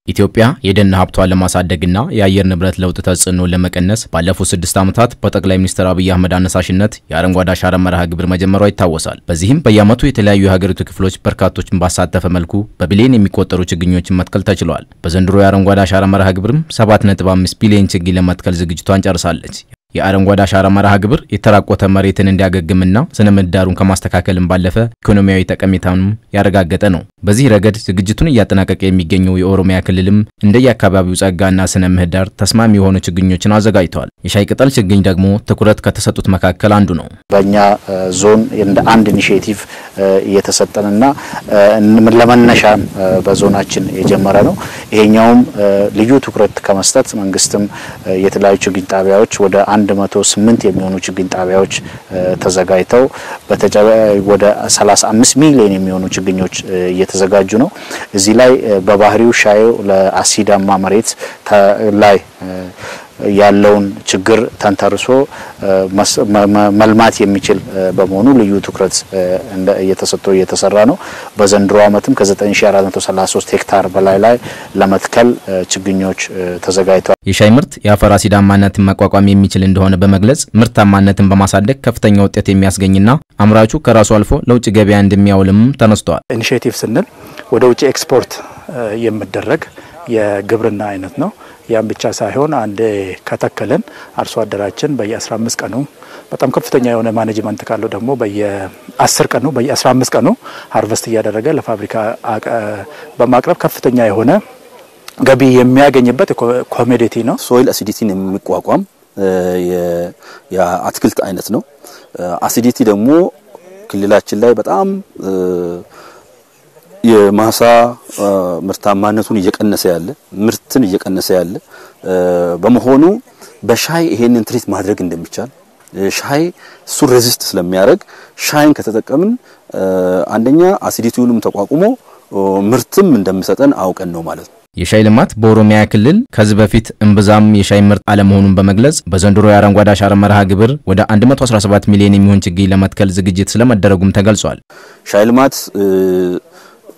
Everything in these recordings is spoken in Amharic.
ኢትዮጵያ የደን ሀብቷን ለማሳደግና የአየር ንብረት ለውጥ ተጽዕኖን ለመቀነስ ባለፉት 6 ዓመታት በጠቅላይ ሚኒስትር አብይ አህመድ አነሳሽነት የአረንጓዴ አሻራ መርሃ ግብር መጀመሯ ይታወሳል። በዚህም በየዓመቱ የተለያዩ የሀገሪቱ ክፍሎች በርካቶችን ባሳተፈ መልኩ በቢሊዮን የሚቆጠሩ ችግኞችን መትከል ተችሏል። በዘንድሮ የአረንጓዴ አሻራ መርሃ ግብርም 7.5 ቢሊዮን ችግኝ ለመትከል ዝግጅቷን ጨርሳለች። የአረንጓዴ አሻራ መርሃ ግብር የተራቆተ መሬትን እንዲያገግምና ስነ ምህዳሩን ከማስተካከልም ባለፈ ኢኮኖሚያዊ ጠቀሜታንም ያረጋገጠ ነው። በዚህ ረገድ ዝግጅቱን እያጠናቀቀ የሚገኘው የኦሮሚያ ክልልም እንደየአካባቢው ጸጋና ስነ ምህዳር ተስማሚ የሆኑ ችግኞችን አዘጋጅቷል። የሻይ ቅጠል ችግኝ ደግሞ ትኩረት ከተሰጡት መካከል አንዱ ነው። በእኛ ዞን እንደ አንድ ኢኒሺዬቲቭ እየተሰጠንና ለመነሻ በዞናችን የጀመረ ነው። ይሄኛውም ልዩ ትኩረት ከመስጠት መንግስትም የተለያዩ ችግኝ ጣቢያዎች ወደ 108 የሚሆኑ ችግኝ ጣቢያዎች ተዘጋጅተው ወደ 35 ሚሊዮን የሚሆኑ ችግኞች እየተዘጋጁ ነው። እዚህ ላይ በባህሪው ሻዩ ለአሲዳማ መሬት ላይ ያለውን ችግር ተንተርሶ መልማት የሚችል በመሆኑ ልዩ ትኩረት እየተሰራ ነው። በዘንድሮ ዓመትም ከ9433 ሄክታር በላይ ላይ ለመትከል ችግኞች ተዘጋጅተዋል። የሻይ ምርት የአፈር አሲዳማነትን መቋቋም የሚችል እንደሆነ በመግለጽ ምርታማነትን በማሳደግ ከፍተኛ ውጤት የሚያስገኝና አምራቹ ከራሱ አልፎ ለውጭ ገበያ እንደሚያውልም ተነስቷል። ኢኒሺዬቲቭ ስንል ወደ ውጭ ኤክስፖርት የሚደረግ የግብርና አይነት ነው። ያን ብቻ ሳይሆን አንድ ከተከለን አርሶ አደራችን በየ15 ቀኑ በጣም ከፍተኛ የሆነ ማኔጅመንት ካለው ደግሞ በየ10 ቀኑ በየ15 ቀኑ ሃርቨስት እያደረገ ለፋብሪካ በማቅረብ ከፍተኛ የሆነ ገቢ የሚያገኝበት ኮሞዲቲ ነው። ሶይል አሲዲቲን የሚቋቋም የአትክልት አይነት ነው። አሲዲቲ ደግሞ ክልላችን ላይ በጣም የማሳ ምርታማነቱን እየቀነሰ ያለ ምርትን እየቀነሰ ያለ በመሆኑ በሻይ ይሄንን ትሪት ማድረግ እንደሚቻል ሻይ እሱ ሬዚስት ስለሚያደርግ ሻይን ከተጠቀምን አንደኛ አሲዲቲውንም ተቋቁሞ ምርትም እንደሚሰጠን አውቀን ነው ማለት ነው። የሻይ ልማት በኦሮሚያ ክልል ከዚህ በፊት እንብዛም የሻይ ምርት አለመሆኑን በመግለጽ በዘንድሮ የአረንጓዴ አሻራ መርሃ ግብር ወደ 117 ሚሊዮን የሚሆን ችግኝ ለመትከል ዝግጅት ስለመደረጉም ተገልጿል። ሻይ ልማት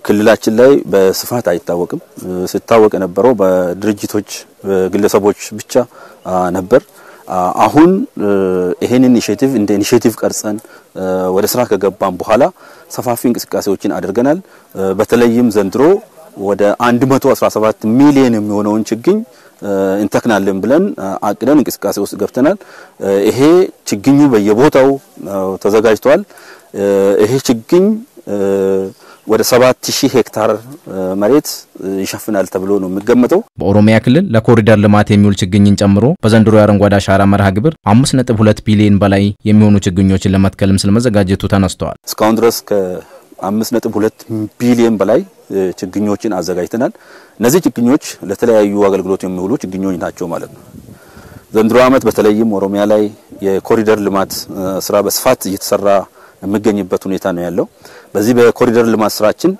ክልላችን ላይ በስፋት አይታወቅም። ሲታወቅ የነበረው በድርጅቶች ግለሰቦች ብቻ ነበር። አሁን ይሄንን ኢኒሺዬቲቭ እንደ ኢኒሺዬቲቭ ቀርጸን ወደ ስራ ከገባን በኋላ ሰፋፊ እንቅስቃሴዎችን አድርገናል። በተለይም ዘንድሮ ወደ 117 ሚሊዮን የሚሆነውን ችግኝ እንተክናለን ብለን አቅደን እንቅስቃሴ ውስጥ ገብተናል። ይሄ ችግኙ በየቦታው ተዘጋጅቷል። ይሄ ችግኝ ወደ 7000 ሄክታር መሬት ይሸፍናል ተብሎ ነው የሚገመተው። በኦሮሚያ ክልል ለኮሪደር ልማት የሚውል ችግኝን ጨምሮ በዘንድሮ የአረንጓዴ አሻራ መርሃ ግብር 5.2 ቢሊዮን በላይ የሚሆኑ ችግኞችን ለመትከልም ስለመዘጋጀቱ ተነስተዋል። እስካሁን ድረስ ከ5.2 ቢሊዮን በላይ ችግኞችን አዘጋጅተናል። እነዚህ ችግኞች ለተለያዩ አገልግሎት የሚውሉ ችግኞች ናቸው ማለት ነው። ዘንድሮ ዓመት በተለይም ኦሮሚያ ላይ የኮሪደር ልማት ስራ በስፋት እየተሰራ የሚገኝበት ሁኔታ ነው ያለው። በዚህ በኮሪደር ልማት ስራችን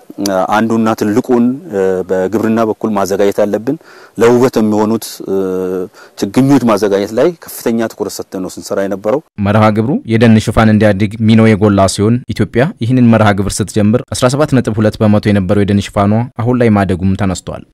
አንዱና ትልቁን በግብርና በኩል ማዘጋጀት ያለብን ለውበት የሚሆኑት ችግኞች ማዘጋጀት ላይ ከፍተኛ ትኩረት ሰጥተን ነው ስንሰራ የነበረው። መርሃ ግብሩ የደን ሽፋን እንዲያድግ ሚናው የጎላ ሲሆን ኢትዮጵያ ይህንን መርሃ ግብር ስትጀምር 17.2% የነበረው የደን ሽፋኗ አሁን ላይ ማደጉም ተነስቷል።